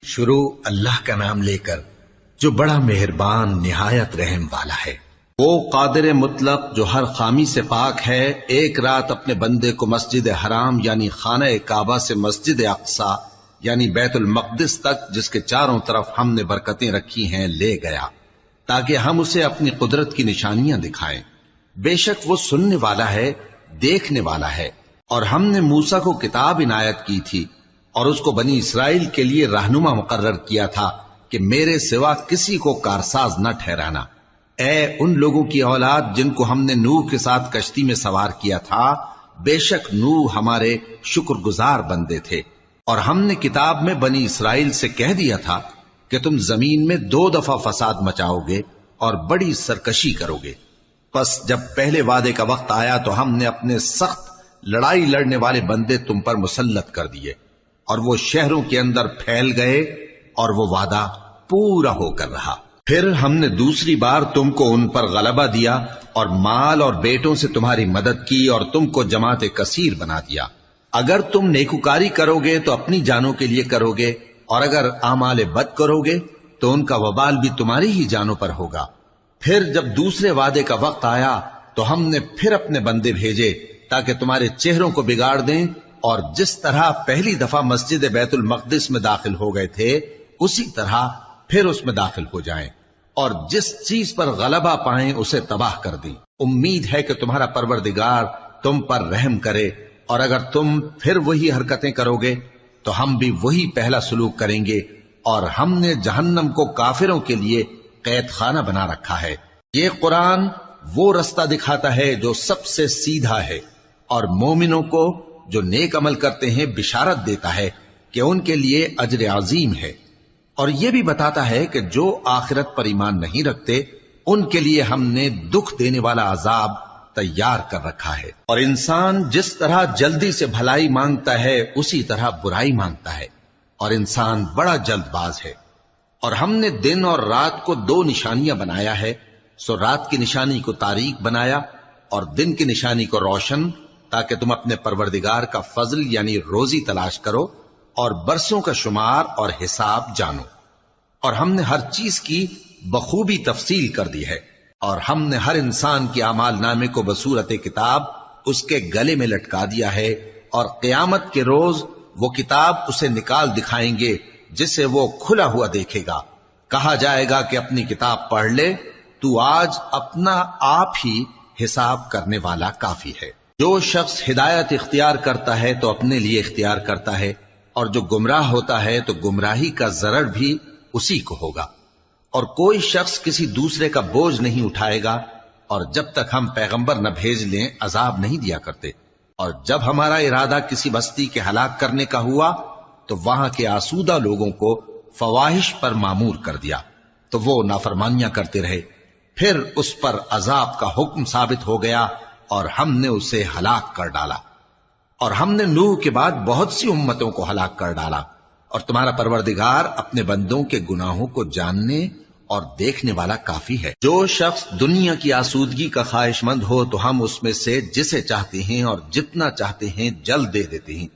شروع اللہ کا نام لے کر جو بڑا مہربان نہایت رحم والا ہے۔ وہ قادر مطلق جو ہر خامی سے پاک ہے، ایک رات اپنے بندے کو مسجد حرام یعنی خانہ کعبہ سے مسجد اقصی یعنی بیت المقدس تک، جس کے چاروں طرف ہم نے برکتیں رکھی ہیں، لے گیا تاکہ ہم اسے اپنی قدرت کی نشانیاں دکھائیں۔ بے شک وہ سننے والا ہے، دیکھنے والا ہے۔ اور ہم نے موسیٰ کو کتاب عنایت کی تھی اور اس کو بنی اسرائیل کے لیے رہنما مقرر کیا تھا کہ میرے سوا کسی کو کارساز نہ ٹھہرانا۔ اے ان لوگوں کی اولاد جن کو ہم نے نوح کے ساتھ کشتی میں سوار کیا تھا، بے شک نوح ہمارے شکر گزار بندے تھے۔ اور ہم نے کتاب میں بنی اسرائیل سے کہہ دیا تھا کہ تم زمین میں 2 دفعہ فساد مچاؤ گے اور بڑی سرکشی کرو گے۔ پس جب پہلے وعدے کا وقت آیا تو ہم نے اپنے سخت لڑائی لڑنے والے بندے تم پر مسلط کر دیے، اور وہ شہروں کے اندر پھیل گئے اور وہ وعدہ پورا ہو کر رہا۔ پھر ہم نے دوسری بار تم کو ان پر غلبہ دیا اور مال اور بیٹوں سے تمہاری مدد کی اور تم کو جماعت کثیر بنا دیا۔ اگر تم نیکوکاری کرو گے تو اپنی جانوں کے لیے کرو گے، اور اگر اعمال بد کرو گے تو ان کا وبال بھی تمہاری ہی جانوں پر ہوگا۔ پھر جب دوسرے وعدے کا وقت آیا تو ہم نے پھر اپنے بندے بھیجے تاکہ تمہارے چہروں کو بگاڑ دیں، اور جس طرح پہلی دفعہ مسجد بیت المقدس میں داخل ہو گئے تھے اسی طرح پھر اس میں داخل ہو جائیں، اور جس چیز پر غلبہ پائیں اسے تباہ کر دیں۔ امید ہے کہ تمہارا پروردگار تم پر رحم کرے، اور اگر تم پھر وہی حرکتیں کرو گے تو ہم بھی وہی پہلا سلوک کریں گے، اور ہم نے جہنم کو کافروں کے لیے قید خانہ بنا رکھا ہے۔ یہ قرآن وہ رستہ دکھاتا ہے جو سب سے سیدھا ہے، اور مومنوں کو جو نیک عمل کرتے ہیں بشارت دیتا ہے کہ ان کے لیے اجر عظیم ہے، اور یہ بھی بتاتا ہے کہ جو آخرت پر ایمان نہیں رکھتے ان کے لیے ہم نے دکھ دینے والا عذاب تیار کر رکھا ہے۔ اور انسان جس طرح جلدی سے بھلائی مانگتا ہے اسی طرح برائی مانگتا ہے، اور انسان بڑا جلد باز ہے۔ اور ہم نے دن اور رات کو 2 نشانیاں بنایا ہے، سو رات کی نشانی کو تاریک بنایا اور دن کی نشانی کو روشن، تاکہ تم اپنے پروردگار کا فضل یعنی روزی تلاش کرو اور برسوں کا شمار اور حساب جانو۔ اور ہم نے ہر چیز کی بخوبی تفصیل کر دی ہے، اور ہم نے ہر انسان کے اعمال نامے کو بصورت کتاب اس کے گلے میں لٹکا دیا ہے، اور قیامت کے روز وہ کتاب اسے نکال دکھائیں گے جسے وہ کھلا ہوا دیکھے گا۔ کہا جائے گا کہ اپنی کتاب پڑھ لے، تو آج اپنا آپ ہی حساب کرنے والا کافی ہے۔ جو شخص ہدایت اختیار کرتا ہے تو اپنے لیے اختیار کرتا ہے، اور جو گمراہ ہوتا ہے تو گمراہی کا ضرر بھی اسی کو ہوگا۔ اور کوئی شخص کسی دوسرے کا بوجھ نہیں اٹھائے گا، اور جب تک ہم پیغمبر نہ بھیج لیں عذاب نہیں دیا کرتے۔ اور جب ہمارا ارادہ کسی بستی کے ہلاک کرنے کا ہوا تو وہاں کے آسودہ لوگوں کو فواحش پر معمور کر دیا، تو وہ نافرمانیاں کرتے رہے۔ پھر اس پر عذاب کا حکم ثابت ہو گیا اور ہم نے اسے ہلاک کر ڈالا۔ اور ہم نے نوح کے بعد بہت سی امتوں کو ہلاک کر ڈالا، اور تمہارا پروردگار اپنے بندوں کے گناہوں کو جاننے اور دیکھنے والا کافی ہے۔ جو شخص دنیا کی آسودگی کا خواہش مند ہو تو ہم اس میں سے جسے چاہتے ہیں اور جتنا چاہتے ہیں جلد دے دیتے ہیں۔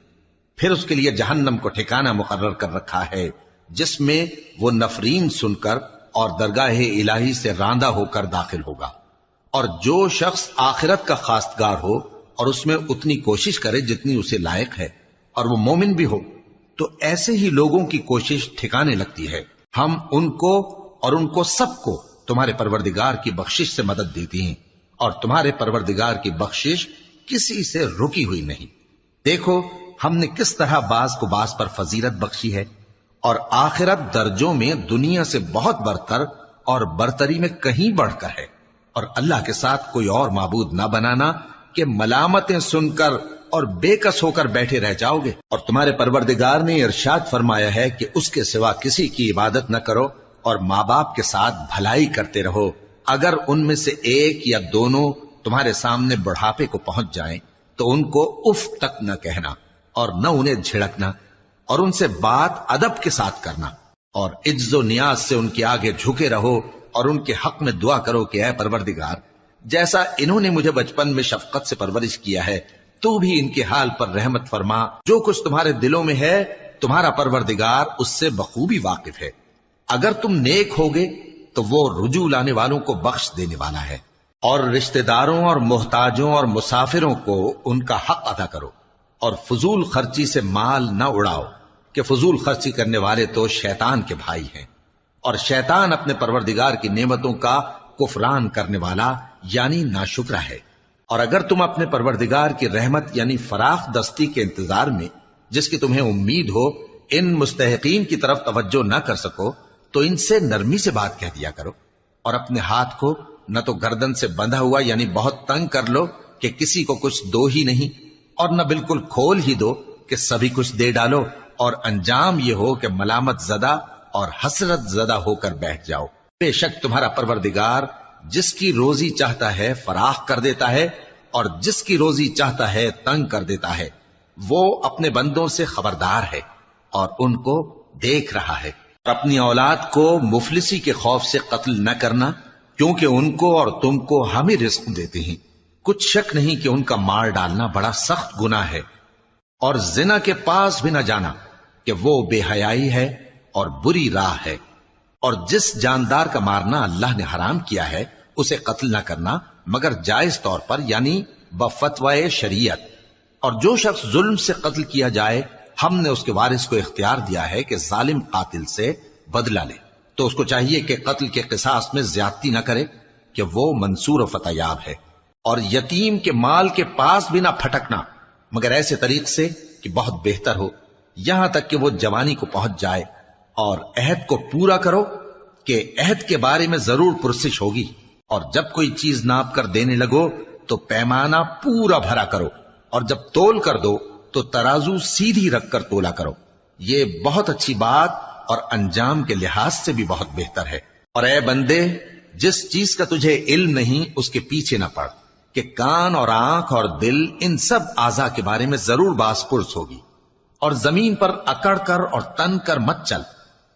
پھر اس کے لیے جہنم کو ٹھکانہ مقرر کر رکھا ہے، جس میں وہ نفرین سن کر اور درگاہ الہی سے راندہ ہو کر داخل ہوگا۔ اور جو شخص آخرت کا خواستگار ہو اور اس میں اتنی کوشش کرے جتنی اسے لائق ہے، اور وہ مومن بھی ہو، تو ایسے ہی لوگوں کی کوشش ٹھکانے لگتی ہے۔ ہم ان کو اور ان کو سب کو تمہارے پروردگار کی بخشش سے مدد دیتی ہیں، اور تمہارے پروردگار کی بخشش کسی سے رکی ہوئی نہیں۔ دیکھو ہم نے کس طرح بعض کو بعض پر فضیلت بخشی ہے، اور آخرت درجوں میں دنیا سے بہت برتر اور برتری میں کہیں بڑھ کر ہے۔ اور اللہ کے ساتھ کوئی اور معبود نہ بنانا کہ ملامتیں سن کر اور بے کس ہو کر بیٹھے رہ جاؤ گے۔ اور تمہارے پروردگار نے ارشاد فرمایا ہے کہ اس کے سوا کسی کی عبادت نہ کرو، اور ماں باپ کے ساتھ بھلائی کرتے رہو۔ اگر ان میں سے ایک یا دونوں تمہارے سامنے بڑھاپے کو پہنچ جائیں تو ان کو اف تک نہ کہنا، اور نہ انہیں جھڑکنا، اور ان سے بات ادب کے ساتھ کرنا، اور عجز و نیاز سے ان کے آگے جھکے رہو، اور ان کے حق میں دعا کرو کہ اے پروردگار، جیسا انہوں نے مجھے بچپن میں شفقت سے پرورش کیا ہے، تو بھی ان کے حال پر رحمت فرما۔ جو کچھ تمہارے دلوں میں ہے تمہارا پروردگار اس سے بخوبی واقف ہے۔ اگر تم نیک ہوگے تو وہ رجوع لانے والوں کو بخش دینے والا ہے، اور رشتہ داروں اور محتاجوں اور مسافروں کو ان کا حق ادا کرو، اور فضول خرچی سے مال نہ اڑاؤ کہ فضول خرچی کرنے والے تو شیطان کے بھائی ہیں، اور شیطان اپنے پروردگار کی نعمتوں کا کفران کرنے والا یعنی ناشکرا ہے۔ اور اگر تم اپنے پروردگار کی رحمت یعنی فراخ دستی کے انتظار میں، جس کی تمہیں امید ہو، ان مستحقین کی طرف توجہ نہ کر سکو تو ان سے نرمی سے بات کہہ دیا کرو، اور اپنے ہاتھ کو نہ تو گردن سے بندھا ہوا یعنی بہت تنگ کر لو کہ کسی کو کچھ دو ہی نہیں، اور نہ بالکل کھول ہی دو کہ سبھی کچھ دے ڈالو، اور انجام یہ ہو کہ ملامت زدہ اور حسرت زدہ ہو کر بیٹھ جاؤ۔ بے شک تمہارا پروردگار جس کی روزی چاہتا ہے فراخ کر دیتا ہے، اور جس کی روزی چاہتا ہے تنگ کر دیتا ہے۔ وہ اپنے بندوں سے خبردار ہے اور ان کو دیکھ رہا ہے۔ اور اپنی اولاد کو مفلسی کے خوف سے قتل نہ کرنا، کیونکہ ان کو اور تم کو ہم ہی رزق دیتے ہیں۔ کچھ شک نہیں کہ ان کا مار ڈالنا بڑا سخت گناہ ہے، اور زنا کے پاس بھی نہ جانا کہ وہ بے حیائی ہے اور بری راہ ہے۔ اور جس جاندار کا مارنا اللہ نے حرام کیا ہے اسے قتل نہ کرنا مگر جائز طور پر یعنی بفتوائے شریعت۔ اور جو شخص ظلم سے قتل کیا جائے ہم نے اس کے وارث کو اختیار دیا ہے کہ ظالم قاتل سے بدلہ لے، تو اس کو چاہیے کہ قتل کے قصاص میں زیادتی نہ کرے کہ وہ منصور و فتح یاب ہے۔ اور یتیم کے مال کے پاس بھی نہ پھٹکنا مگر ایسے طریق سے کہ بہت بہتر ہو، یہاں تک کہ وہ جوانی کو پہنچ جائے۔ اور عہد کو پورا کرو کہ عہد کے بارے میں ضرور پرسش ہوگی، اور جب کوئی چیز ناپ کر دینے لگو تو پیمانہ پورا بھرا کرو، اور جب تول کر دو تو ترازو سیدھی رکھ کر تولا کرو۔ یہ بہت اچھی بات اور انجام کے لحاظ سے بھی بہت بہتر ہے۔ اور اے بندے، جس چیز کا تجھے علم نہیں اس کے پیچھے نہ پڑ کہ کان اور آنکھ اور دل ان سب اعضاء کے بارے میں ضرور باس پرس ہوگی۔ اور زمین پر اکڑ کر اور تن کر مت چل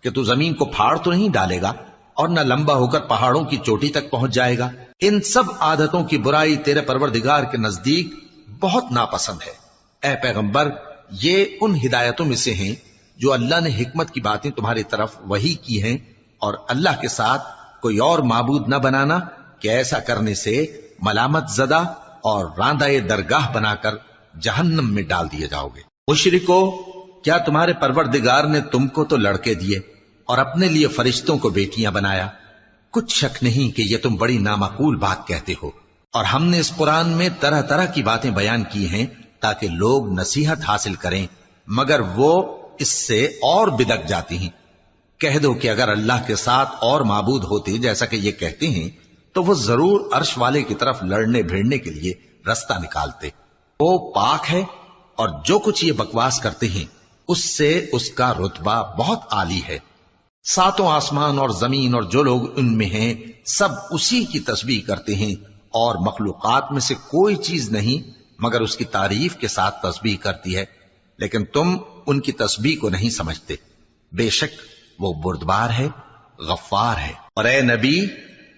کہ تو زمین کو پھاڑ تو نہیں ڈالے گا اور نہ لمبا ہو کر پہاڑوں کی چوٹی تک پہنچ جائے گا۔ ان سب عادتوں کی برائی تیرے پروردگار کے نزدیک بہت ناپسند ہے۔ اے پیغمبر، یہ ان ہدایتوں میں سے ہیں جو اللہ نے حکمت کی باتیں تمہاری طرف وحی کی ہیں، اور اللہ کے ساتھ کوئی اور معبود نہ بنانا کہ ایسا کرنے سے ملامت زدہ اور راندہ درگاہ بنا کر جہنم میں ڈال دیے جاؤ گے۔ مشرکو، کیا تمہارے پروردگار نے تم کو تو لڑکے دیے اور اپنے لیے فرشتوں کو بیٹیاں بنایا؟ کچھ شک نہیں کہ یہ تم بڑی نامعقول بات کہتے ہو، اور ہم نے اس قرآن میں طرح طرح کی باتیں بیان کی ہیں تاکہ لوگ نصیحت حاصل کریں، مگر وہ اس سے اور بدک جاتی ہیں۔ کہہ دو کہ اگر اللہ کے ساتھ اور معبود ہوتے جیسا کہ یہ کہتے ہیں تو وہ ضرور عرش والے کی طرف لڑنے بھیڑنے کے لیے رستہ نکالتے۔ وہ پاک ہے، اور جو کچھ یہ بکواس کرتے ہیں اس سے اس کا رتبہ بہت عالی ہے۔ ساتوں آسمان اور زمین اور جو لوگ ان میں ہیں سب اسی کی تسبیح کرتے ہیں، اور مخلوقات میں سے کوئی چیز نہیں مگر اس کی تعریف کے ساتھ تسبیح کرتی ہے، لیکن تم ان کی تسبیح کو نہیں سمجھتے۔ بے شک وہ بردبار ہے، غفار ہے۔ اور اے نبی،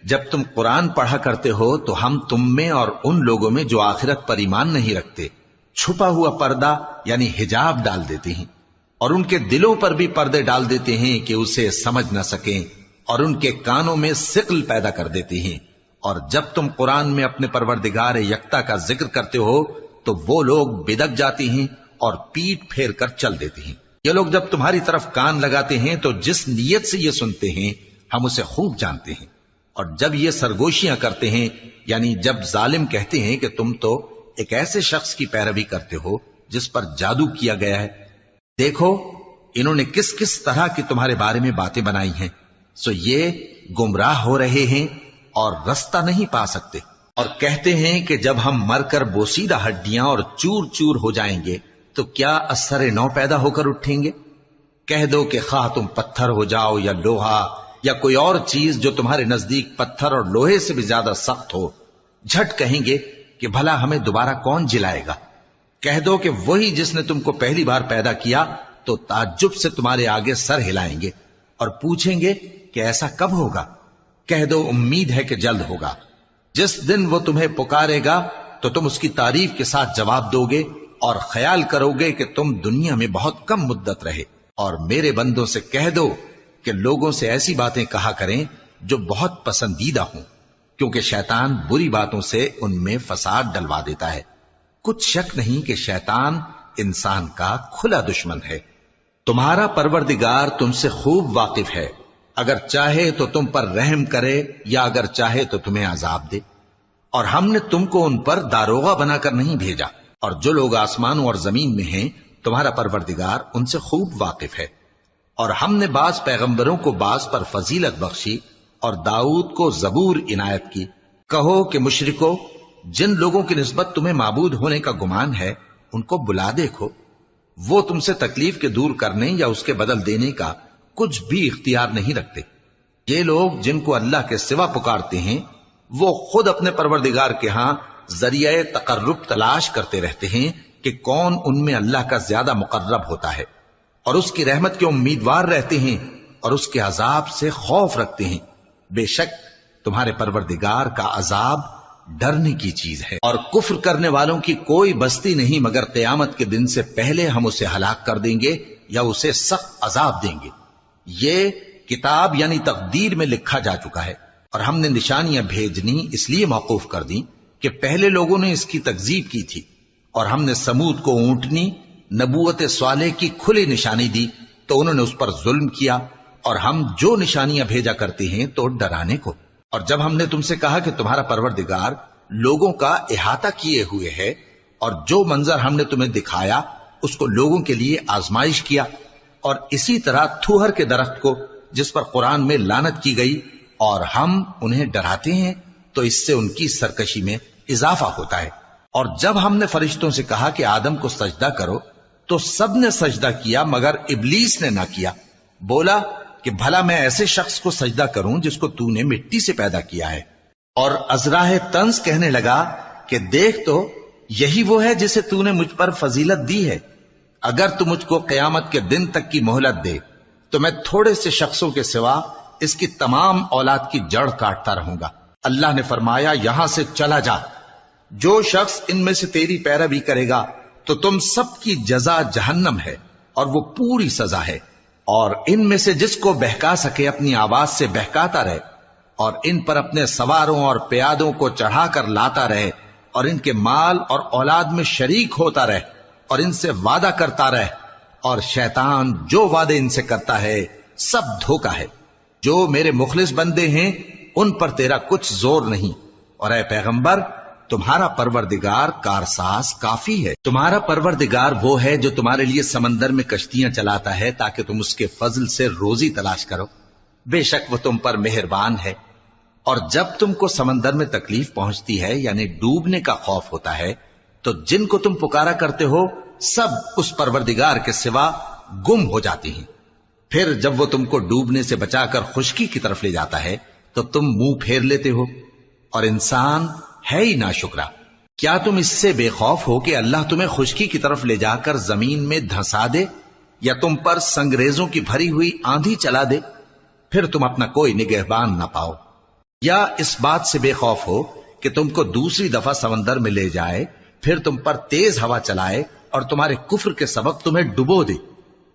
جب تم قرآن پڑھا کرتے ہو تو ہم تم میں اور ان لوگوں میں جو آخرت پر ایمان نہیں رکھتے چھپا ہوا پردہ یعنی حجاب ڈال دیتے ہیں، اور ان کے دلوں پر بھی پردے ڈال دیتے ہیں کہ اسے سمجھ نہ سکیں، اور ان کے کانوں میں ثقل پیدا کر دیتے ہیں۔ اور جب تم قرآن میں اپنے پروردگار یکتا کا ذکر کرتے ہو تو وہ لوگ بدک جاتے ہیں اور پیٹ پھیر کر چل دیتے ہیں۔ یہ لوگ جب تمہاری طرف کان لگاتے ہیں تو جس نیت سے یہ سنتے ہیں ہم اسے خوب جانتے ہیں، اور جب یہ سرگوشیاں کرتے ہیں یعنی جب ظالم کہتے ہیں کہ تم تو ایک ایسے شخص کی پیروی کرتے ہو جس پر جادو کیا گیا ہے، دیکھو انہوں نے کس کس طرح کی تمہارے بارے میں باتیں بنائی ہیں، سو یہ گمراہ ہو رہے ہیں اور رستہ نہیں پا سکتے۔ اور کہتے ہیں کہ جب ہم مر کر بوسیدہ ہڈیاں اور چور چور ہو جائیں گے تو کیا اثر نو پیدا ہو کر اٹھیں گے؟ کہہ دو کہ خواہ تم پتھر ہو جاؤ یا لوہا یا کوئی اور چیز جو تمہارے نزدیک پتھر اور لوہے سے بھی زیادہ سخت ہو، جھٹ کہیں گے کہ بھلا ہمیں دوبارہ کون جلائے گا؟ کہہ دو کہ وہی جس نے تم کو پہلی بار پیدا کیا تو تعجب سے تمہارے آگے سر ہلائیں گے اور پوچھیں گے کہ ایسا کب ہوگا؟ کہہ دو امید ہے کہ جلد ہوگا۔ جس دن وہ تمہیں پکارے گا تو تم اس کی تعریف کے ساتھ جواب دو گے اور خیال کرو گے کہ تم دنیا میں بہت کم مدت رہے۔ اور میرے بندوں سے کہہ دو کہ لوگوں سے ایسی باتیں کہا کریں جو بہت پسندیدہ ہوں، کیونکہ شیطان بری باتوں سے ان میں فساد ڈلوا دیتا ہے۔ کچھ شک نہیں کہ شیطان انسان کا کھلا دشمن ہے۔ تمہارا پروردگار تم سے خوب واقف ہے، اگر چاہے تو تم پر رحم کرے یا اگر چاہے تو تمہیں عذاب دے۔ اور ہم نے تم کو ان پر داروغہ بنا کر نہیں بھیجا، اور جو لوگ آسمانوں اور زمین میں ہیں تمہارا پروردگار ان سے خوب واقف ہے۔ اور ہم نے بعض پیغمبروں کو بعض پر فضیلت بخشی اور داؤد کو زبور عنایت کی۔ کہو کہ مشرکو، جن لوگوں کی نسبت تمہیں معبود ہونے کا گمان ہے ان کو بلا دیکھو، وہ تم سے تکلیف کے دور کرنے یا اس کے بدل دینے کا کچھ بھی اختیار نہیں رکھتے۔ یہ لوگ جن کو اللہ کے سوا پکارتے ہیں وہ خود اپنے پروردگار کے ہاں ذریعہ تقرب تلاش کرتے رہتے ہیں کہ کون ان میں اللہ کا زیادہ مقرب ہوتا ہے، اور اس کی رحمت کے امیدوار رہتے ہیں اور اس کے عذاب سے خوف رکھتے ہیں۔ بے شک تمہارے پروردگار کا عذاب ڈرنے کی چیز ہے، اور کفر کرنے والوں کی کوئی بستی نہیں مگر قیامت کے دن سے پہلے ہم اسے ہلاک کر دیں گے یا اسے سخت عذاب دیں گے۔ یہ کتاب یعنی تقدیر میں لکھا جا چکا ہے، اور ہم نے نشانیاں بھیجنی اس لیے موقوف کر دیں کہ پہلے لوگوں نے اس کی تکذیب کی تھی، اور ہم نے سمود کو اونٹنی نبوت صالح کی کھلی نشانی دی تو انہوں نے اس پر ظلم کیا، اور ہم جو نشانیاں بھیجا کرتے ہیں تو ڈرانے کو۔ اور جب ہم نے تم سے کہا کہ تمہارا پروردگار لوگوں کا احاطہ کیے ہوئے ہے، اور جو منظر ہم نے تمہیں دکھایا اس کو لوگوں کے لیے آزمائش کیا، اور اسی طرح تھوہر کے درخت کو جس پر قرآن میں لعنت کی گئی، اور ہم انہیں ڈراتے ہیں تو اس سے ان کی سرکشی میں اضافہ ہوتا ہے۔ اور جب ہم نے فرشتوں سے کہا کہ آدم کو سجدہ کرو تو سب نے سجدہ کیا مگر ابلیس نے نہ کیا، بولا کہ بھلا میں ایسے شخص کو سجدہ کروں جس کو تو نے مٹی سے پیدا کیا ہے۔ اور ازراہ طنز کہنے لگا کہ دیکھ تو یہی وہ ہے جسے تو نے مجھ پر فضیلت دی ہے، اگر تو مجھ کو قیامت کے دن تک کی مہلت دے تو میں تھوڑے سے شخصوں کے سوا اس کی تمام اولاد کی جڑ کاٹتا رہوں گا۔ اللہ نے فرمایا یہاں سے چلا جا، جو شخص ان میں سے تیری پیروی کرے گا تو تم سب کی جزا جہنم ہے اور وہ پوری سزا ہے، اور ان میں سے جس کو بہکا سکے اپنی آواز سے بہکاتا رہے، اور ان پر اپنے سواروں اور پیادوں کو چڑھا کر لاتا رہے، اور ان کے مال اور اولاد میں شریک ہوتا رہے، اور ان سے وعدہ کرتا رہے، اور شیطان جو وعدے ان سے کرتا ہے سب دھوکا ہے۔ جو میرے مخلص بندے ہیں ان پر تیرا کچھ زور نہیں، اور اے پیغمبر تمہارا پروردگار کارساز کافی ہے۔ تمہارا پروردگار وہ ہے جو تمہارے لیے سمندر میں کشتیاں چلاتا ہے تاکہ تم اس کے فضل سے روزی تلاش کرو، بے شک وہ تم پر مہربان ہے۔ اور جب تم کو سمندر میں تکلیف پہنچتی ہے یعنی ڈوبنے کا خوف ہوتا ہے تو جن کو تم پکارا کرتے ہو سب اس پروردگار کے سوا گم ہو جاتے ہیں۔ پھر جب وہ تم کو ڈوبنے سے بچا کر خشکی کی طرف لے جاتا ہے تو تم منہ پھیر لیتے ہو، اور انسان ہے ہی ناشکرا۔ کیا تم اس سے بے خوف ہو کہ اللہ تمہیں خشکی کی طرف لے جا کر زمین میں دھنسا دے یا تم پر سنگریزوں کی بھری ہوئی آندھی چلا دے، پھر تم اپنا کوئی نگہبان نہ پاؤ؟ یا اس بات سے بے خوف ہو کہ تم کو دوسری دفعہ سمندر میں لے جائے، پھر تم پر تیز ہوا چلائے اور تمہارے کفر کے سبب تمہیں ڈبو دے،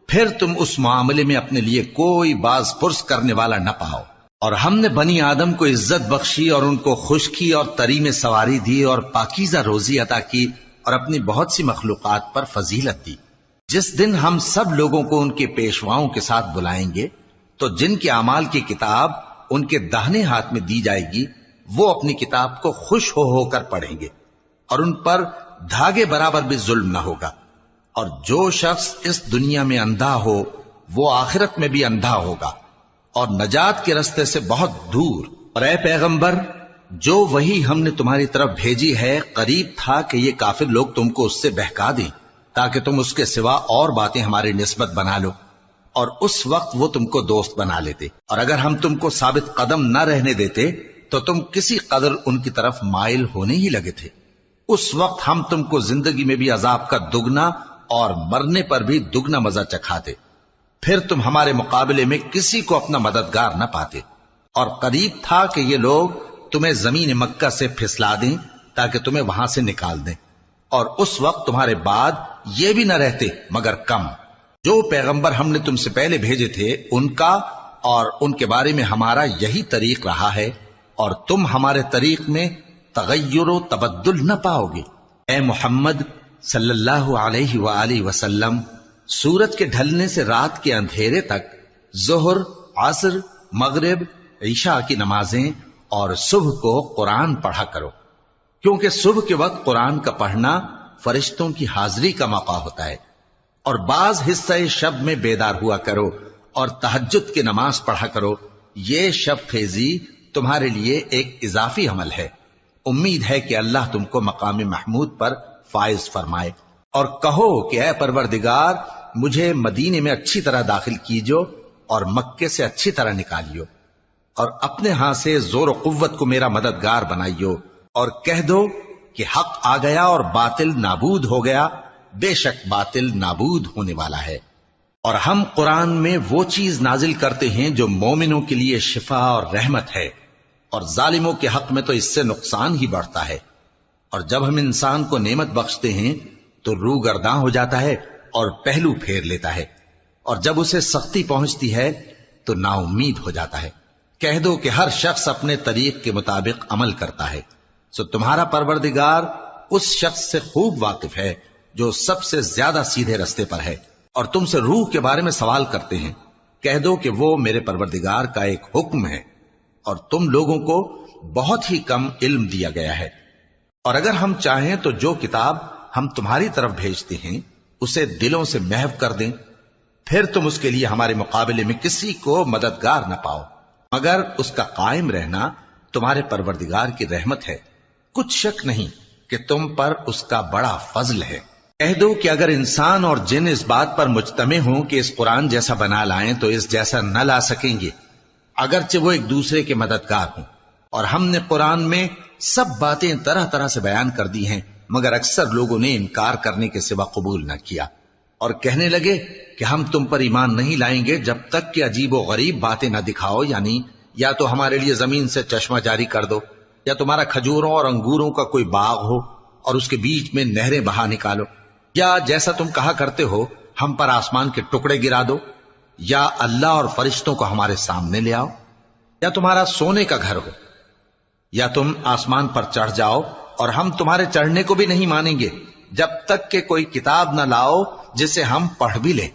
پھر تم اس معاملے میں اپنے لیے کوئی باز پرس کرنے والا نہ پاؤ؟ اور ہم نے بنی آدم کو عزت بخشی اور ان کو خشکی اور تری میں سواری دی اور پاکیزہ روزی عطا کی اور اپنی بہت سی مخلوقات پر فضیلت دی۔ جس دن ہم سب لوگوں کو ان کے پیشواؤں کے ساتھ بلائیں گے تو جن کے اعمال کی کتاب ان کے داہنے ہاتھ میں دی جائے گی وہ اپنی کتاب کو خوش ہو کر پڑھیں گے، اور ان پر دھاگے برابر بھی ظلم نہ ہوگا۔ اور جو شخص اس دنیا میں اندھا ہو وہ آخرت میں بھی اندھا ہوگا اور نجات کے رستے سے بہت دور۔ اور اے پیغمبر جو وہی ہم نے تمہاری طرف بھیجی ہے قریب تھا کہ یہ کافر لوگ تم کو اس سے بہکا دیں تاکہ تم اس کے سوا اور باتیں ہماری نسبت بنا لو، اور اس وقت وہ تم کو دوست بنا لیتے، اور اگر ہم تم کو ثابت قدم نہ رہنے دیتے تو تم کسی قدر ان کی طرف مائل ہونے ہی لگے تھے۔ اس وقت ہم تم کو زندگی میں بھی عذاب کا دگنا اور مرنے پر بھی دگنا مزہ چکھاتے، پھر تم ہمارے مقابلے میں کسی کو اپنا مددگار نہ پاتے۔ اور قریب تھا کہ یہ لوگ تمہیں زمین مکہ سے پھسلا دیں تاکہ تمہیں وہاں سے نکال دیں، اور اس وقت تمہارے بعد یہ بھی نہ رہتے مگر کم۔ جو پیغمبر ہم نے تم سے پہلے بھیجے تھے ان کا اور ان کے بارے میں ہمارا یہی طریق رہا ہے، اور تم ہمارے طریق میں تغیر و تبدل نہ پاؤ گے۔ اے محمد صلی اللہ علیہ وآلہ وسلم، سورج کے ڈھلنے سے رات کے اندھیرے تک ظہر، عصر، مغرب، عشاء کی نمازیں اور صبح کو قرآن پڑھا کرو، کیونکہ صبح کے وقت قرآن کا پڑھنا فرشتوں کی حاضری کا موقع ہوتا ہے، اور بعض حصہ شب میں بیدار ہوا کرو اور تہجد کی نماز پڑھا کرو۔ یہ شب خیزی تمہارے لیے ایک اضافی عمل ہے۔ امید ہے کہ اللہ تم کو مقام محمود پر فائز فرمائے۔ اور کہو کہ اے پروردگار، مجھے مدینے میں اچھی طرح داخل کیجو اور مکے سے اچھی طرح نکالیو، اور اپنے ہاں سے زور و قوت کو میرا مددگار بنائیو، اور کہہ دو کہ حق آ گیا اور باطل نابود ہو گیا، بے شک باطل نابود ہونے والا ہے۔ اور ہم قرآن میں وہ چیز نازل کرتے ہیں جو مومنوں کے لیے شفا اور رحمت ہے، اور ظالموں کے حق میں تو اس سے نقصان ہی بڑھتا ہے۔ اور جب ہم انسان کو نعمت بخشتے ہیں تو روح گرداں ہو جاتا ہے اور پہلو پھیر لیتا ہے، اور جب اسے سختی پہنچتی ہے تو نا امید ہو جاتا ہے۔ کہہ دو کہ ہر شخص اپنے طریق کے مطابق عمل کرتا ہے، سو تمہارا پروردگار اس شخص سے خوب واقف ہے جو سب سے زیادہ سیدھے رستے پر ہے۔ اور تم سے روح کے بارے میں سوال کرتے ہیں، کہہ دو کہ وہ میرے پروردگار کا ایک حکم ہے، اور تم لوگوں کو بہت ہی کم علم دیا گیا ہے۔ اور اگر ہم چاہیں تو جو کتاب ہم تمہاری طرف بھیجتے ہیں اسے دلوں سے محو کر دیں، پھر تم اس کے لیے ہمارے مقابلے میں کسی کو مددگار نہ پاؤ، مگر اس کا قائم رہنا تمہارے پروردگار کی رحمت ہے، کچھ شک نہیں کہ تم پر اس کا بڑا فضل ہے۔ کہہ دو کہ اگر انسان اور جن اس بات پر مجتمع ہوں کہ اس قرآن جیسا بنا لائیں تو اس جیسا نہ لا سکیں گے، اگرچہ وہ ایک دوسرے کے مددگار ہوں۔ اور ہم نے قرآن میں سب باتیں طرح طرح سے بیان کر دی ہیں، مگر اکثر لوگوں نے انکار کرنے کے سوا قبول نہ کیا، اور کہنے لگے کہ ہم تم پر ایمان نہیں لائیں گے جب تک کہ عجیب و غریب باتیں نہ دکھاؤ، یعنی یا تو ہمارے لیے زمین سے چشمہ جاری کر دو، یا تمہارا کھجوروں اور انگوروں کا کوئی باغ ہو اور اس کے بیچ میں نہریں بہا نکالو، یا جیسا تم کہا کرتے ہو ہم پر آسمان کے ٹکڑے گرا دو، یا اللہ اور فرشتوں کو ہمارے سامنے لے آؤ، یا تمہارا سونے کا گھر ہو، یا تم آسمان پر چڑھ جاؤ اور ہم تمہارے چڑھنے کو بھی نہیں مانیں گے جب تک کہ کوئی کتاب نہ لاؤ جسے ہم پڑھ بھی لیں۔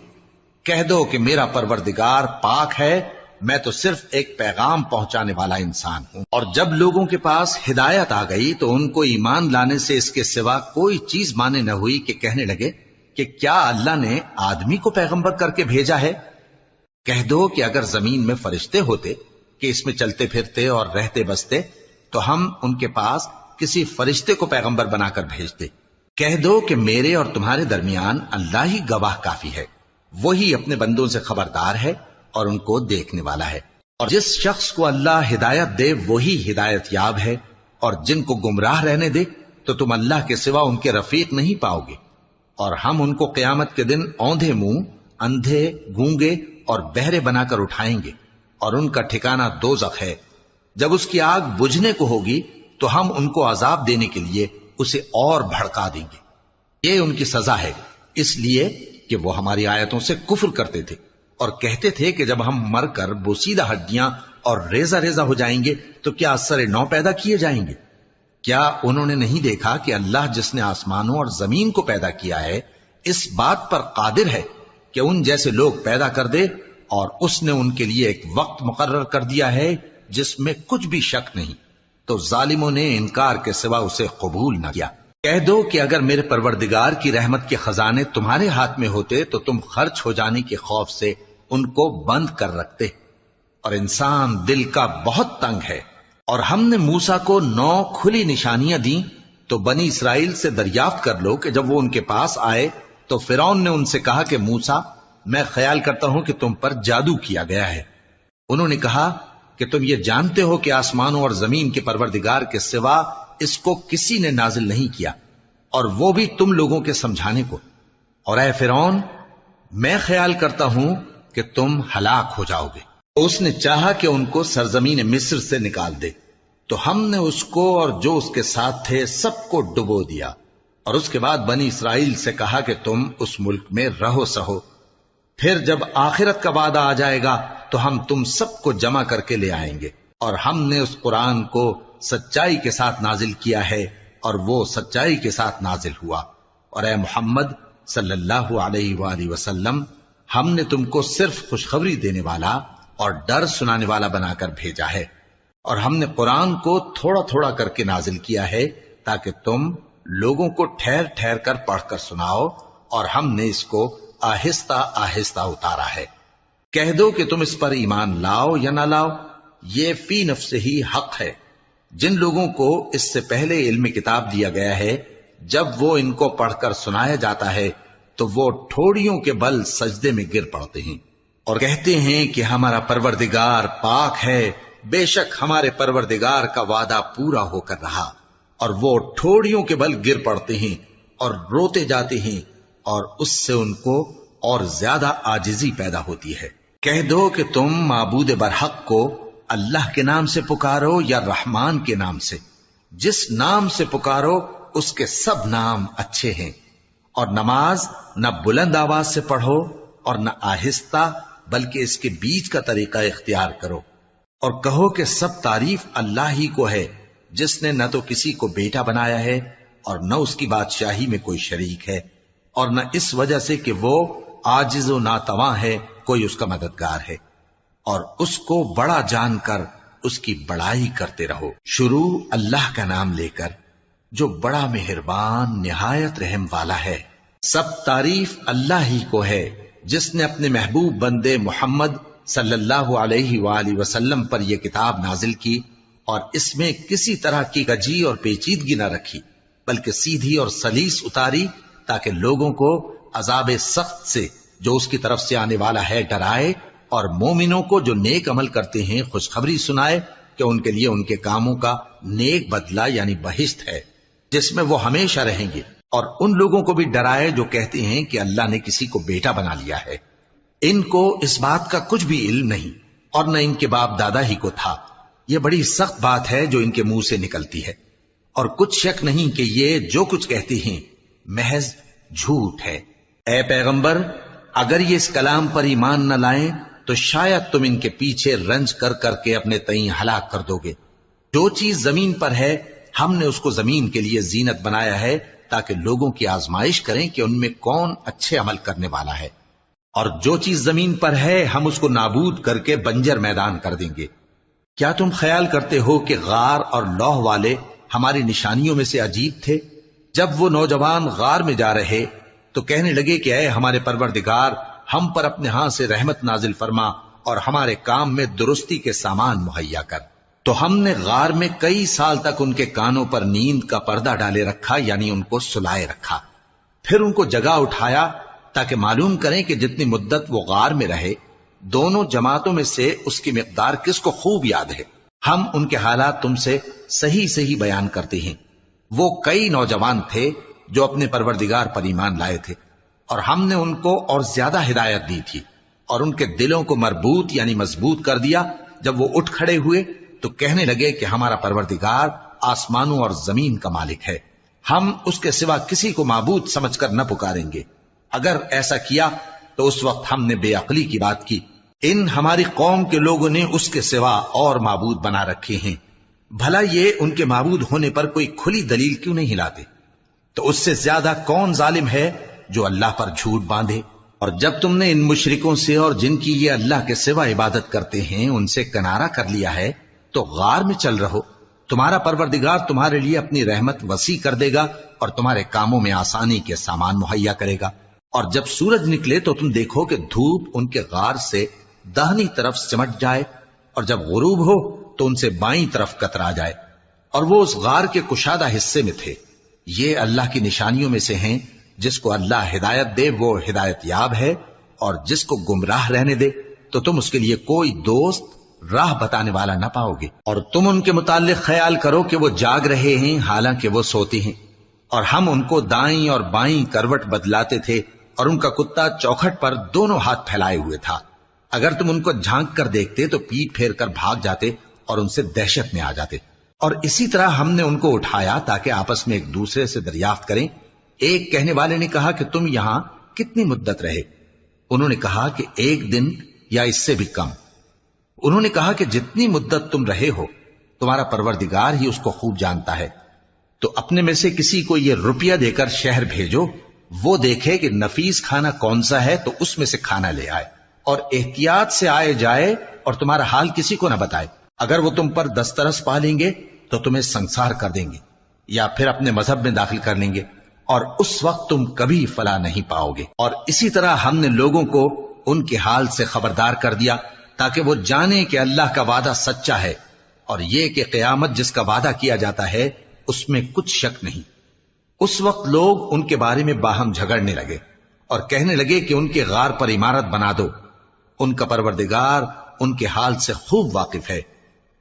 کہہ دو کہ میرا پروردگار پاک ہے، میں تو صرف ایک پیغام پہنچانے والا انسان ہوں۔ اور جب لوگوں کے پاس ہدایت آ گئی تو ان کو ایمان لانے سے اس کے سوا کوئی چیز مانے نہ ہوئی کہ کہنے لگے کہ کیا اللہ نے آدمی کو پیغمبر کر کے بھیجا ہے؟ کہہ دو کہ اگر زمین میں فرشتے ہوتے کہ اس میں چلتے پھرتے اور رہتے بستے تو ہم ان کے پاس کسی فرشتے کو پیغمبر بنا کر بھیجتے۔ کہہ دو کہ میرے اور تمہارے درمیان اللہ ہی گواہ کافی ہے، وہی اپنے بندوں سے خبردار ہے اور ان کو دیکھنے والا ہے۔ اور جس شخص کو اللہ ہدایت دے وہی ہدایت یاب ہے، اور جن کو گمراہ رہنے دے تو تم اللہ کے سوا ان کے رفیق نہیں پاؤ گے۔ اور ہم ان کو قیامت کے دن اوندھے منہ، اندھے، گونگے اور بہرے بنا کر اٹھائیں گے، اور ان کا ٹھکانہ دوزخ ہے۔ جب اس کی آگ بجھنے کو ہوگی تو ہم ان کو عذاب دینے کے لیے اسے اور بھڑکا دیں گے۔ یہ ان کی سزا ہے، اس لیے کہ وہ ہماری آیتوں سے کفر کرتے تھے اور کہتے تھے کہ جب ہم مر کر بوسیدہ ہڈیاں اور ریزہ ریزہ ہو جائیں گے تو کیا اثر نو پیدا کیے جائیں گے؟ کیا انہوں نے نہیں دیکھا کہ اللہ جس نے آسمانوں اور زمین کو پیدا کیا ہے اس بات پر قادر ہے کہ ان جیسے لوگ پیدا کر دے، اور اس نے ان کے لیے ایک وقت مقرر کر دیا ہے جس میں کچھ بھی شک نہیں، تو ظالموں نے انکار کے سوا اسے قبول نہ کیا۔ کہہ دو کہ اگر میرے پروردگار کی رحمت کے خزانے تمہارے ہاتھ میں ہوتے تو تم خرچ ہو جانے کے خوف سے ان کو بند کر رکھتے، اور انسان دل کا بہت تنگ ہے۔ اور ہم نے موسیٰ کو 9 کھلی نشانیاں دیں تو بنی اسرائیل سے دریافت کر لو کہ جب وہ ان کے پاس آئے تو فرعون نے ان سے کہا کہ موسیٰ، میں خیال کرتا ہوں کہ تم پر جادو کیا گیا ہے۔ انہوں نے کہا کہ تم یہ جانتے ہو کہ آسمانوں اور زمین کے پروردگار کے سوا اس کو کسی نے نازل نہیں کیا، اور وہ بھی تم لوگوں کے سمجھانے کو۔ اور اے فرعون، میں خیال کرتا ہوں کہ تم ہلاک ہو جاؤ گے۔ اس نے چاہا کہ ان کو سرزمین مصر سے نکال دے، تو ہم نے اس کو اور جو اس کے ساتھ تھے سب کو ڈبو دیا، اور اس کے بعد بنی اسرائیل سے کہا کہ تم اس ملک میں رہو سہو، پھر جب آخرت کا وعدہ آ جائے گا تو ہم تم سب کو جمع کر کے لے آئیں گے، اور ہم نے اس قرآن کو سچائی کے ساتھ نازل کیا ہے اور وہ سچائی کے ساتھ نازل ہوا۔ اور اے محمد صلی اللہ علیہ وآلہ وسلم، ہم نے تم کو صرف خوشخبری دینے والا اور ڈر سنانے والا بنا کر بھیجا ہے، اور ہم نے قرآن کو تھوڑا تھوڑا کر کے نازل کیا ہے تاکہ تم لوگوں کو ٹھہر ٹھہر کر پڑھ کر سناؤ، اور ہم نے اس کو آہستہ آہستہ اتارا ہے۔ کہہ دو کہ تم اس پر ایمان لاؤ یا نہ لاؤ، یہ فی نفس ہی حق ہے۔ جن لوگوں کو اس سے پہلے علم کتاب دیا گیا ہے، جب وہ ان کو پڑھ کر سنایا جاتا ہے تو وہ ٹھوڑیوں کے بل سجدے میں گر پڑتے ہیں اور کہتے ہیں کہ ہمارا پروردگار پاک ہے، بے شک ہمارے پروردگار کا وعدہ پورا ہو کر رہا، اور وہ ٹھوڑیوں کے بل گر پڑتے ہیں اور روتے جاتے ہیں، اور اس سے ان کو اور زیادہ عاجزی پیدا ہوتی ہے۔ کہہ دو کہ تم معبود برحق کو اللہ کے نام سے پکارو یا رحمان کے نام سے، جس نام سے پکارو اس کے سب نام اچھے ہیں، اور نماز نہ بلند آواز سے پڑھو اور نہ آہستہ، بلکہ اس کے بیچ کا طریقہ اختیار کرو، اور کہو کہ سب تعریف اللہ ہی کو ہے، جس نے نہ تو کسی کو بیٹا بنایا ہے اور نہ اس کی بادشاہی میں کوئی شریک ہے، اور نہ اس وجہ سے کہ وہ عاجز و ناتواں ہے کوئی اس کا مددگار ہے، اور اس کو بڑا جان کر اس کی بڑائی کرتے رہو۔ شروع اللہ کا نام لے کر جو بڑا مہربان نہایت رحم والا ہے۔ سب تعریف اللہ ہی کو ہے جس نے اپنے محبوب بندے محمد صلی اللہ علیہ وآلہ وسلم پر یہ کتاب نازل کی، اور اس میں کسی طرح کی کجی اور پیچیدگی نہ رکھی، بلکہ سیدھی اور سلیس اتاری تاکہ لوگوں کو عذاب سخت سے جو اس کی طرف سے آنے والا ہے ڈرائے، اور مومنوں کو جو نیک عمل کرتے ہیں خوشخبری سنائے کہ ان کے لیے ان کے کاموں کا نیک بدلہ یعنی بہشت ہے جس میں وہ ہمیشہ رہیں گے، اور ان لوگوں کو بھی ڈرائے جو کہتے ہیں کہ اللہ نے کسی کو بیٹا بنا لیا ہے۔ ان کو اس بات کا کچھ بھی علم نہیں، اور نہ ان کے باپ دادا ہی کو تھا۔ یہ بڑی سخت بات ہے جو ان کے منہ سے نکلتی ہے، اور کچھ شک نہیں کہ یہ جو کچھ کہتے ہیں محض جھوٹ ہے۔ اے پیغمبر، اگر یہ اس کلام پر ایمان نہ لائیں تو شاید تم ان کے پیچھے رنج کر کر کے اپنے تئیں ہلاک کر دو گے۔ جو چیز زمین پر ہے ہم نے اس کو زمین کے لیے زینت بنایا ہے تاکہ لوگوں کی آزمائش کریں کہ ان میں کون اچھے عمل کرنے والا ہے، اور جو چیز زمین پر ہے ہم اس کو نابود کر کے بنجر میدان کر دیں گے۔ کیا تم خیال کرتے ہو کہ غار اور لوح والے ہماری نشانیوں میں سے عجیب تھے؟ جب وہ نوجوان غار میں جا رہے تو کہنے لگے کہ اے ہمارے پروردگار، ہم پر اپنے ہاں سے رحمت نازل فرما اور ہمارے کام میں درستی کے سامان مہیا کر۔ تو ہم نے غار میں کئی سال تک ان کے کانوں پر نیند کا پردہ ڈالے رکھا، یعنی ان کو سلائے رکھا، پھر ان کو جگا اٹھایا تاکہ معلوم کریں کہ جتنی مدت وہ غار میں رہے دونوں جماعتوں میں سے اس کی مقدار کس کو خوب یاد ہے۔ ہم ان کے حالات تم سے صحیح صحیح بیان کرتے ہیں۔ وہ کئی نوجوان تھے جو اپنے پروردگار پر ایمان لائے تھے، اور ہم نے ان کو اور زیادہ ہدایت دی تھی، اور ان کے دلوں کو مربوط یعنی مضبوط کر دیا۔ جب وہ اٹھ کھڑے ہوئے تو کہنے لگے کہ ہمارا پروردگار آسمانوں اور زمین کا مالک ہے، ہم اس کے سوا کسی کو معبود سمجھ کر نہ پکاریں گے۔ اگر ایسا کیا تو اس وقت ہم نے بے عقلی کی بات کی۔ ان ہماری قوم کے لوگوں نے اس کے سوا اور معبود بنا رکھے ہیں، بھلا یہ ان کے معبود ہونے پر کوئی کھلی دلیل کیوں نہیں لاتے؟ تو اس سے زیادہ کون ظالم ہے جو اللہ پر جھوٹ باندھے؟ اور جب تم نے ان مشرکوں سے اور جن کی یہ اللہ کے سوا عبادت کرتے ہیں ان سے کنارہ کر لیا ہے تو غار میں چل رہو، تمہارا پروردگار تمہارے لیے اپنی رحمت وسیع کر دے گا اور تمہارے کاموں میں آسانی کے سامان مہیا کرے گا۔ اور جب سورج نکلے تو تم دیکھو کہ دھوپ ان کے غار سے داہنی طرف سمٹ جائے، اور جب غروب ہو تو ان سے بائیں طرف کترا جائے، اور وہ اس غار کے کشادہ حصے میں تھے۔ یہ اللہ کی نشانیوں میں سے ہیں، جس کو اللہ ہدایت دے وہ ہدایت یاب ہے، اور جس کو گمراہ رہنے دے تو تم اس کے لیے کوئی دوست راہ بتانے والا نہ پاؤ گے۔ اور تم ان کے متعلق خیال کرو کہ وہ جاگ رہے ہیں حالانکہ وہ سوتے ہیں، اور ہم ان کو دائیں اور بائیں کروٹ بدلاتے تھے، اور ان کا کتا چوکھٹ پر دونوں ہاتھ پھیلائے ہوئے تھا۔ اگر تم ان کو جھانک کر دیکھتے تو پیٹ پھیر کر بھاگ جاتے اور ان سے دہشت میں آ جاتے۔ اور اسی طرح ہم نے ان کو اٹھایا تاکہ آپس میں ایک دوسرے سے دریافت کریں۔ ایک کہنے والے نے کہا کہ تم یہاں کتنی مدت رہے؟ انہوں نے کہا کہ 1 دن یا اس سے بھی کم۔ انہوں نے کہا کہ جتنی مدت تم رہے ہو تمہارا پروردگار ہی اس کو خوب جانتا ہے، تو اپنے میں سے کسی کو یہ روپیہ دے کر شہر بھیجو، وہ دیکھے کہ نفیس کھانا کون سا ہے تو اس میں سے کھانا لے آئے، اور احتیاط سے آئے جائے اور تمہارا حال کسی کو نہ بتائے۔ اگر وہ تم پر دسترس پا لیں گے تو تمہیں سنسار کر دیں گے یا پھر اپنے مذہب میں داخل کر لیں گے، اور اس وقت تم کبھی فلاح نہیں پاؤ گے۔ اور اسی طرح ہم نے لوگوں کو ان کے حال سے خبردار کر دیا تاکہ وہ جانیں کہ اللہ کا وعدہ سچا ہے، اور یہ کہ قیامت جس کا وعدہ کیا جاتا ہے اس میں کچھ شک نہیں۔ اس وقت لوگ ان کے بارے میں باہم جھگڑنے لگے اور کہنے لگے کہ ان کے غار پر عمارت بنا دو۔ ان کا پروردگار ان کے حال سے خوب واقف ہے۔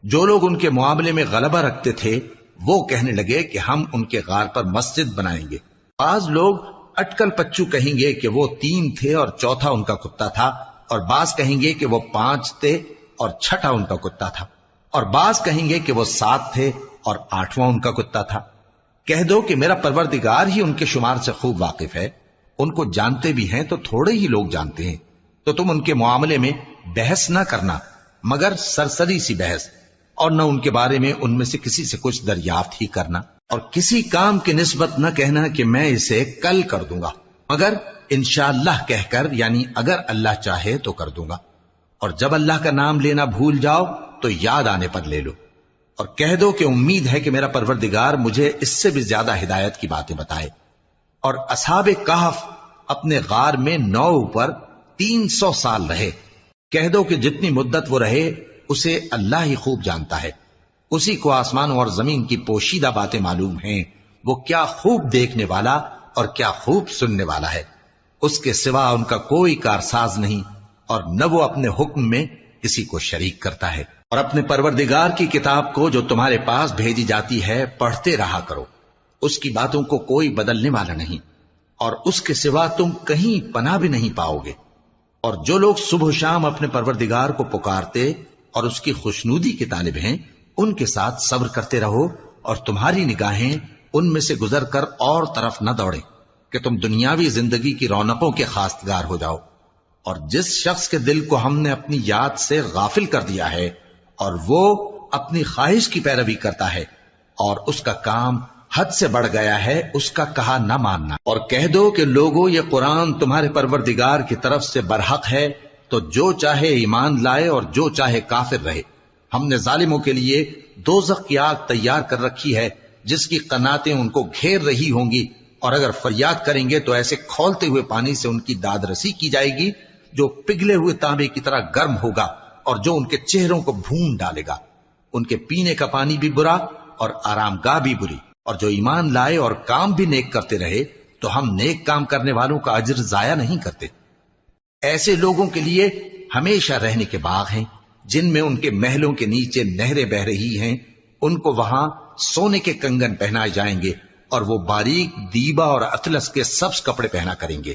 جو لوگ ان کے معاملے میں غلبہ رکھتے تھے وہ کہنے لگے کہ ہم ان کے غار پر مسجد بنائیں گے۔ بعض لوگ اٹکل پچو کہیں گے کہ وہ 3 تھے اور چوتھا ان کا کتا تھا، اور بعض کہیں گے کہ وہ 5 تھے اور چھٹا ان کا کتا تھا، اور بعض کہیں گے کہ وہ 7 تھے اور 8واں ان کا کتا تھا۔ کہہ دو کہ میرا پروردگار ہی ان کے شمار سے خوب واقف ہے، ان کو جانتے بھی ہیں تو تھوڑے ہی لوگ جانتے ہیں، تو تم ان کے معاملے میں بحث نہ کرنا مگر سرسری سی بحث، اور نہ ان کے بارے میں ان میں سے کسی سے کچھ دریافت ہی کرنا، اور کسی کام کی نسبت نہ کہنا کہ میں اسے کل کر دوں گا، مگر انشاءاللہ کہہ کر، یعنی اگر اللہ چاہے تو کر دوں گا، اور جب اللہ کا نام لینا بھول جاؤ تو یاد آنے پر لے لو، اور کہہ دو کہ امید ہے کہ میرا پروردگار مجھے اس سے بھی زیادہ ہدایت کی باتیں بتائے۔ اور اصحاب کہف اپنے غار میں 9 پر 300 سال رہے۔ کہہ دو کہ جتنی مدت وہ رہے اسے اللہ ہی خوب جانتا ہے، اسی کو آسمانوں اور زمین کی پوشیدہ باتیں معلوم ہیں، وہ کیا خوب دیکھنے والا اور کیا خوب سننے والا ہے۔ اس کے سوا ان کا کوئی کارساز نہیں، اور نہ وہ اپنے حکم میں کسی کو شریک کرتا ہے۔ اور اپنے پروردگار کی کتاب کو جو تمہارے پاس بھیجی جاتی ہے پڑھتے رہا کرو، اس کی باتوں کو کوئی بدلنے والا نہیں، اور اس کے سوا تم کہیں پناہ بھی نہیں پاؤ گے۔ اور جو لوگ صبح و شام اپنے پروردگار کو پکارتے اور اس کی خوشنودی کے طالب ہیں، ان کے ساتھ صبر کرتے رہو، اور تمہاری نگاہیں ان میں سے گزر کر اور طرف نہ دوڑیں کہ تم دنیاوی زندگی کی رونقوں کے خواستگار ہو جاؤ۔ اور جس شخص کے دل کو ہم نے اپنی یاد سے غافل کر دیا ہے اور وہ اپنی خواہش کی پیروی کرتا ہے اور اس کا کام حد سے بڑھ گیا ہے، اس کا کہا نہ ماننا۔ اور کہہ دو کہ لوگوں یہ قرآن تمہارے پروردگار کی طرف سے برحق ہے، تو جو چاہے ایمان لائے اور جو چاہے کافر رہے۔ ہم نے ظالموں کے لیے دوزخ کی آگ تیار کر رکھی ہے جس کی قناتیں ان کو گھیر رہی ہوں گی، اور اگر فریاد کریں گے تو ایسے کھولتے ہوئے پانی سے ان کی داد رسی کی جائے گی جو پگھلے ہوئے تانبے کی طرح گرم ہوگا اور جو ان کے چہروں کو بھون ڈالے گا۔ ان کے پینے کا پانی بھی برا اور آرام گاہ بھی بری۔ اور جو ایمان لائے اور کام بھی نیک کرتے رہے تو ہم نیک کام کرنے والوں کا اجر ضائع نہیں کرتے۔ ایسے لوگوں کے لیے ہمیشہ رہنے کے باغ ہیں جن میں ان کے محلوں کے نیچے نہریں بہ رہی ہیں، ان کو وہاں سونے کے کنگن پہنائے جائیں گے، اور وہ باریک دیبا اور اطلس کے سبز کپڑے پہنا کریں گے،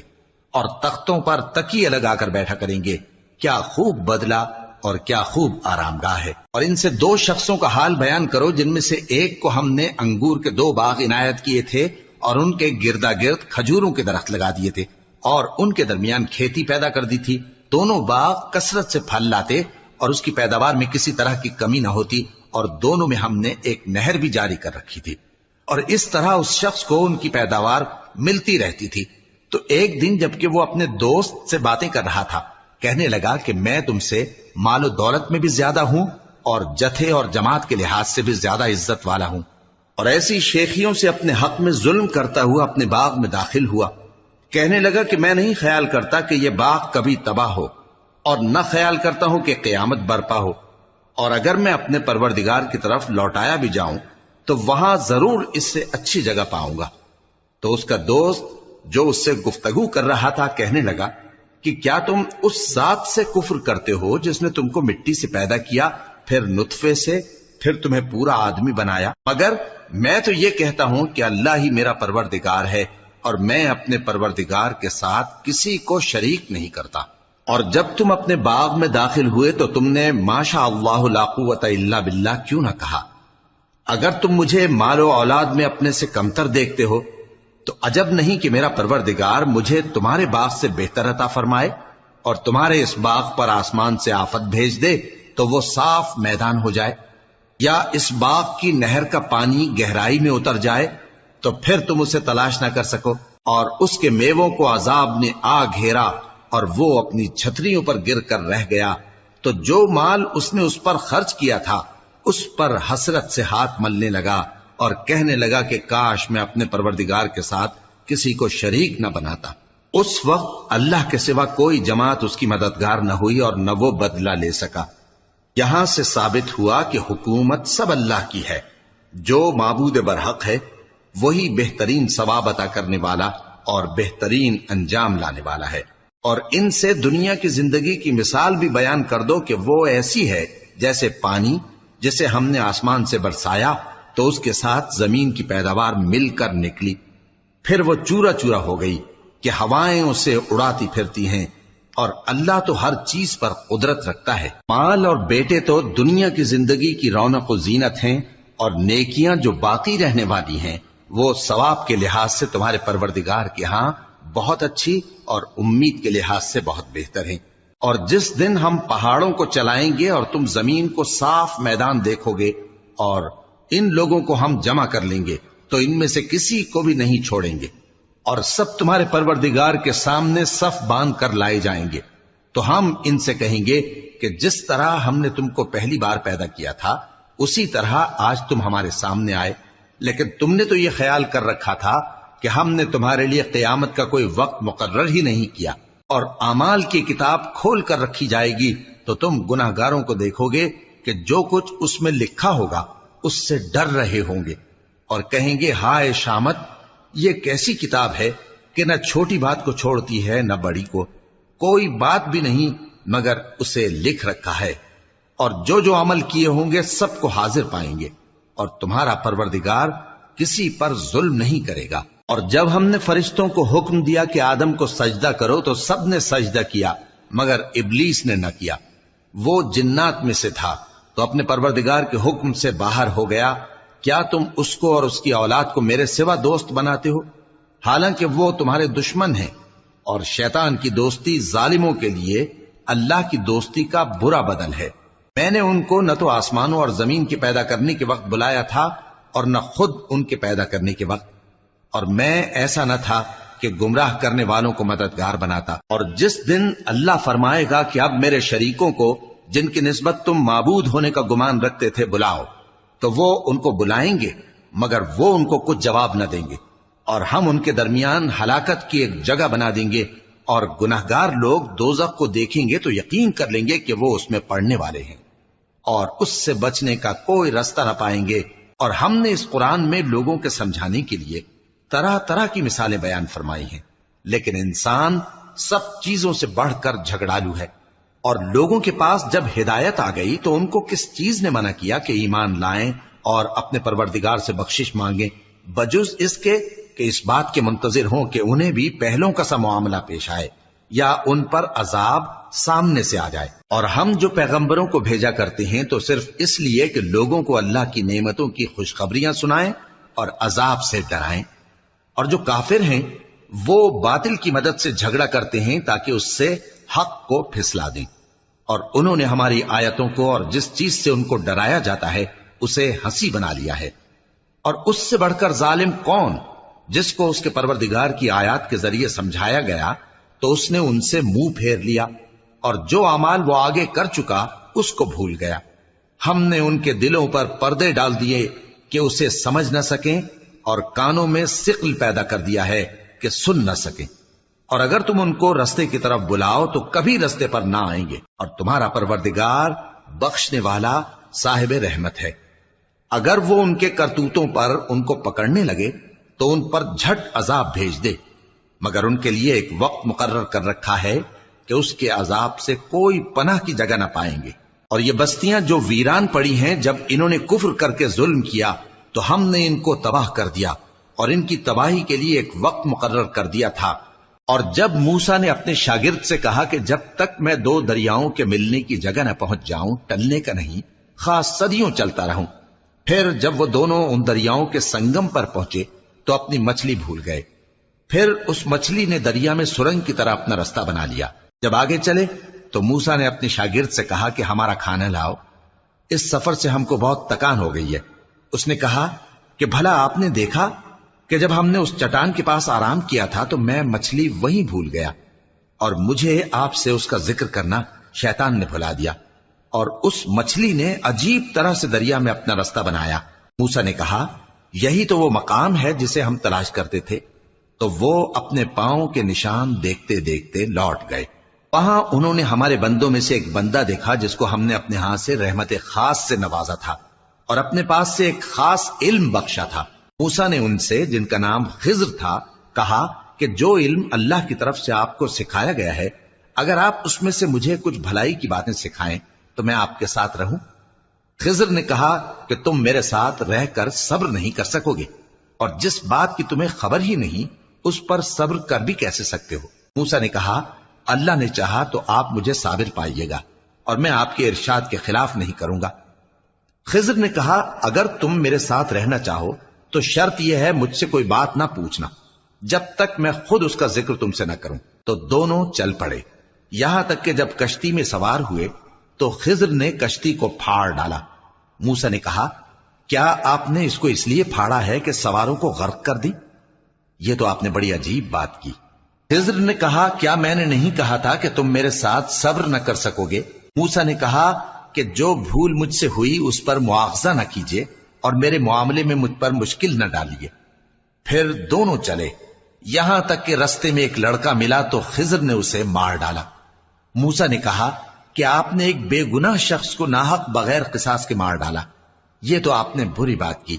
اور تختوں پر تکیے لگا کر بیٹھا کریں گے۔ کیا خوب بدلہ اور کیا خوب آرام گاہ ہے۔ اور ان سے 2 شخصوں کا حال بیان کرو جن میں سے ایک کو ہم نے انگور کے 2 باغ عنایت کیے تھے اور ان کے گردا گرد کھجوروں کے درخت لگا دیے تھے اور ان کے درمیان کھیتی پیدا کر دی تھی۔ دونوں باغ کثرت سے پھل لاتے اور اس کی پیداوار میں کسی طرح کی کمی نہ ہوتی، اور دونوں میں ہم نے ایک نہر بھی جاری کر رکھی تھی، اور اس طرح اس شخص کو ان کی پیداوار ملتی رہتی تھی۔ تو ایک دن جبکہ وہ اپنے دوست سے باتیں کر رہا تھا، کہنے لگا کہ میں تم سے مال و دولت میں بھی زیادہ ہوں اور جتھے اور جماعت کے لحاظ سے بھی زیادہ عزت والا ہوں، اور ایسی شیخیوں سے اپنے حق میں ظلم کرتا ہوا اپنے باغ میں داخل ہوا۔ کہنے لگا کہ میں نہیں خیال کرتا کہ یہ باغ کبھی تباہ ہو، اور نہ خیال کرتا ہوں کہ قیامت برپا ہو، اور اگر میں اپنے پروردگار کی طرف لوٹایا بھی جاؤں تو وہاں ضرور اس سے اچھی جگہ پاؤں گا۔ تو اس کا دوست جو اس سے گفتگو کر رہا تھا کہنے لگا کہ کیا تم اس ذات سے کفر کرتے ہو جس نے تم کو مٹی سے پیدا کیا، پھر نطفے سے، پھر تمہیں پورا آدمی بنایا؟ مگر میں تو یہ کہتا ہوں کہ اللہ ہی میرا پروردگار ہے، اور میں اپنے پروردگار کے ساتھ کسی کو شریک نہیں کرتا۔ اور جب تم اپنے باغ میں داخل ہوئے تو تم نے ماشاء اللہ لا قوت الا باللہ کیوں نہ کہا؟ اگر تم مجھے مال و اولاد میں اپنے سے کمتر دیکھتے ہو تو عجب نہیں کہ میرا پروردگار مجھے تمہارے باغ سے بہتر عطا فرمائے۔ اور تمہارے اس باغ پر آسمان سے آفت بھیج دے تو وہ صاف میدان ہو جائے، یا اس باغ کی نہر کا پانی گہرائی میں اتر جائے تو پھر تم اسے تلاش نہ کر سکو، اور اس کے میووں کو عذاب نے آ گھیرا اور وہ اپنی چھتریوں پر گر کر رہ گیا، تو جو مال اس نے اس پر خرچ کیا تھا اس پر حسرت سے ہاتھ ملنے لگا اور کہنے لگا کہ کاش میں اپنے پروردگار کے ساتھ کسی کو شریک نہ بناتا۔ اس وقت اللہ کے سوا کوئی جماعت اس کی مددگار نہ ہوئی اور نہ وہ بدلہ لے سکا۔ یہاں سے ثابت ہوا کہ حکومت سب اللہ کی ہے، جو معبود برحق ہے وہی بہترین ثواب عطا کرنے والا اور بہترین انجام لانے والا ہے۔ اور ان سے دنیا کی زندگی کی مثال بھی بیان کر دو کہ وہ ایسی ہے جیسے پانی جسے ہم نے آسمان سے برسایا تو اس کے ساتھ زمین کی پیداوار مل کر نکلی، پھر وہ چورا چورا ہو گئی کہ ہوائیں اسے اڑاتی پھرتی ہیں، اور اللہ تو ہر چیز پر قدرت رکھتا ہے۔ مال اور بیٹے تو دنیا کی زندگی کی رونق و زینت ہیں، اور نیکیاں جو باقی رہنے والی ہیں وہ ثواب کے لحاظ سے تمہارے پروردگار کے ہاں بہت اچھی اور امید کے لحاظ سے بہت بہتر ہیں۔ اور جس دن ہم پہاڑوں کو چلائیں گے اور تم زمین کو صاف میدان دیکھو گے، اور ان لوگوں کو ہم جمع کر لیں گے تو ان میں سے کسی کو بھی نہیں چھوڑیں گے، اور سب تمہارے پروردگار کے سامنے صف باندھ کر لائے جائیں گے، تو ہم ان سے کہیں گے کہ جس طرح ہم نے تم کو پہلی بار پیدا کیا تھا اسی طرح آج تم ہمارے سامنے آئے، لیکن تم نے تو یہ خیال کر رکھا تھا کہ ہم نے تمہارے لیے قیامت کا کوئی وقت مقرر ہی نہیں کیا، اور اعمال کی کتاب کھول کر رکھی جائے گی تو تم گناہگاروں کو دیکھو گے کہ جو کچھ اس میں لکھا ہوگا اس سے ڈر رہے ہوں گے، اور کہیں گے ہائے شامت، یہ کیسی کتاب ہے کہ نہ چھوٹی بات کو چھوڑتی ہے نہ بڑی کو، کوئی بات بھی نہیں مگر اسے لکھ رکھا ہے، اور جو جو عمل کیے ہوں گے سب کو حاضر پائیں گے، اور تمہارا پروردگار کسی پر ظلم نہیں کرے گا۔ اور جب ہم نے فرشتوں کو حکم دیا کہ آدم کو سجدہ کرو تو سب نے سجدہ کیا مگر ابلیس نے نہ کیا، وہ جنات میں سے تھا تو اپنے پروردگار کے حکم سے باہر ہو گیا۔ کیا تم اس کو اور اس کی اولاد کو میرے سوا دوست بناتے ہو، حالانکہ وہ تمہارے دشمن ہیں، اور شیطان کی دوستی ظالموں کے لیے اللہ کی دوستی کا برا بدل ہے۔ میں نے ان کو نہ تو آسمانوں اور زمین کے پیدا کرنے کے وقت بلایا تھا اور نہ خود ان کے پیدا کرنے کے وقت، اور میں ایسا نہ تھا کہ گمراہ کرنے والوں کو مددگار بناتا۔ اور جس دن اللہ فرمائے گا کہ اب میرے شریکوں کو جن کی نسبت تم معبود ہونے کا گمان رکھتے تھے بلاؤ، تو وہ ان کو بلائیں گے مگر وہ ان کو کچھ جواب نہ دیں گے، اور ہم ان کے درمیان ہلاکت کی ایک جگہ بنا دیں گے، اور گناہگار لوگ دوزخ کو دیکھیں گے تو یقین کر لیں گے کہ وہ اس میں پڑنے والے ہیں، اور اس سے بچنے کا کوئی راستہ نہ پائیں گے۔ اور ہم نے اس قرآن میں لوگوں کے سمجھانے کے لیے طرح طرح کی مثالیں بیان فرمائی ہیں، لیکن انسان سب چیزوں سے بڑھ کر جھگڑالو ہے، اور لوگوں کے پاس جب ہدایت آ گئی تو ان کو کس چیز نے منع کیا کہ ایمان لائیں اور اپنے پروردگار سے بخشش مانگیں، بجز اس کے کہ اس بات کے منتظر ہوں کہ انہیں بھی پہلوں کا سا معاملہ پیش آئے یا ان پر عذاب سامنے سے آ جائے۔ اور ہم جو پیغمبروں کو بھیجا کرتے ہیں تو صرف اس لیے کہ لوگوں کو اللہ کی نعمتوں کی خوشخبریاں سنائیں اور عذاب سے ڈرائیں، اور جو کافر ہیں وہ باطل کی مدد سے جھگڑا کرتے ہیں تاکہ اس سے حق کو پھسلا دیں، اور انہوں نے ہماری آیتوں کو اور جس چیز سے ان کو ڈرایا جاتا ہے اسے ہنسی بنا لیا ہے۔ اور اس سے بڑھ کر ظالم کون، جس کو اس کے پروردگار کی آیات کے ذریعے سمجھایا گیا تو اس نے ان سے منہ پھیر لیا، اور جو اعمال وہ آگے کر چکا اس کو بھول گیا۔ ہم نے ان کے دلوں پر پردے ڈال دیے کہ اسے سمجھ نہ سکیں، اور کانوں میں ثقل پیدا کر دیا ہے کہ سن نہ سکیں، اور اگر تم ان کو رستے کی طرف بلاؤ تو کبھی رستے پر نہ آئیں گے، اور تمہارا پروردگار بخشنے والا صاحب رحمت ہے۔ اگر وہ ان کے کرتوتوں پر ان کو پکڑنے لگے تو ان پر جھٹ عذاب بھیج دے، مگر ان کے لیے ایک وقت مقرر کر رکھا ہے کہ اس کے عذاب سے کوئی پناہ کی جگہ نہ پائیں گے۔ اور یہ بستیاں جو ویران پڑی ہیں، جب انہوں نے کفر کر کے ظلم کیا تو ہم نے ان کو تباہ کر دیا، اور ان کی تباہی کے لیے ایک وقت مقرر کر دیا تھا۔ اور جب موسیٰ نے اپنے شاگرد سے کہا کہ جب تک میں دو دریاؤں کے ملنے کی جگہ نہ پہنچ جاؤں ٹلنے کا نہیں، خاص صدیوں چلتا رہوں، پھر جب وہ دونوں ان دریاؤں کے سنگم پر پہنچے تو اپنی مچھلی بھول گئے، پھر اس مچھلی نے دریا میں سرنگ کی طرح اپنا رستہ بنا لیا، جب آگے چلے تو موسیٰ نے اپنے شاگرد سے کہا کہ ہمارا کھانا لاؤ، اس سفر سے ہم کو بہت تکان ہو گئی ہے۔ اس نے کہا کہ بھلا آپ نے دیکھا کہ جب ہم نے اس چٹان کے پاس آرام کیا تھا تو میں مچھلی وہیں بھول گیا، اور مجھے آپ سے اس کا ذکر کرنا شیطان نے بھلا دیا، اور اس مچھلی نے عجیب طرح سے دریا میں اپنا رستہ بنایا۔ موسیٰ نے کہا یہی تو وہ مقام ہے جسے ہم تلاش کرتے تھے۔ تو وہ اپنے پاؤں کے نشان دیکھتے دیکھتے لوٹ گئے۔ وہاں انہوں نے ہمارے بندوں میں سے ایک بندہ دیکھا جس کو ہم نے اپنے ہاں سے رحمت خاص سے نوازا تھا اور اپنے پاس سے ایک خاص علم بخشا تھا۔ موسیٰ نے ان سے، جن کا نام خضر تھا، کہا کہ جو علم اللہ کی طرف سے آپ کو سکھایا گیا ہے، اگر آپ اس میں سے مجھے کچھ بھلائی کی باتیں سکھائیں تو میں آپ کے ساتھ رہوں۔ خضر نے کہا کہ تم میرے ساتھ رہ کر صبر نہیں کر سکو گے، اور جس بات کی تمہیں خبر ہی نہیں اس پر صبر کر بھی کیسے سکتے ہو؟ موسیٰ نے کہا اللہ نے چاہا تو آپ مجھے صابر پائیے گا، اور میں آپ کے ارشاد کے خلاف نہیں کروں گا۔ خضر نے کہا اگر تم میرے ساتھ رہنا چاہو تو شرط یہ ہے مجھ سے کوئی بات نہ پوچھنا جب تک میں خود اس کا ذکر تم سے نہ کروں۔ تو دونوں چل پڑے، یہاں تک کہ جب کشتی میں سوار ہوئے تو خضر نے کشتی کو پھاڑ ڈالا۔ موسیٰ نے کہا کیا آپ نے اس کو اس لیے پھاڑا ہے کہ سواروں کو غرق کر دی؟ یہ تو آپ نے بڑی عجیب بات کی۔ خضر نے کہا کیا میں نے نہیں کہا تھا کہ تم میرے ساتھ صبر نہ کر سکو گے؟ موسیٰ نے کہا کہ جو بھول مجھ سے ہوئی اس پر مواخذہ نہ کیجیے اور میرے معاملے میں مجھ پر مشکل نہ ڈالیے۔ پھر دونوں چلے، یہاں تک کہ رستے میں ایک لڑکا ملا تو خضر نے اسے مار ڈالا۔ موسیٰ نے کہا کہ آپ نے ایک بے گناہ شخص کو ناحق بغیر قصاص کے مار ڈالا، یہ تو آپ نے بری بات کی۔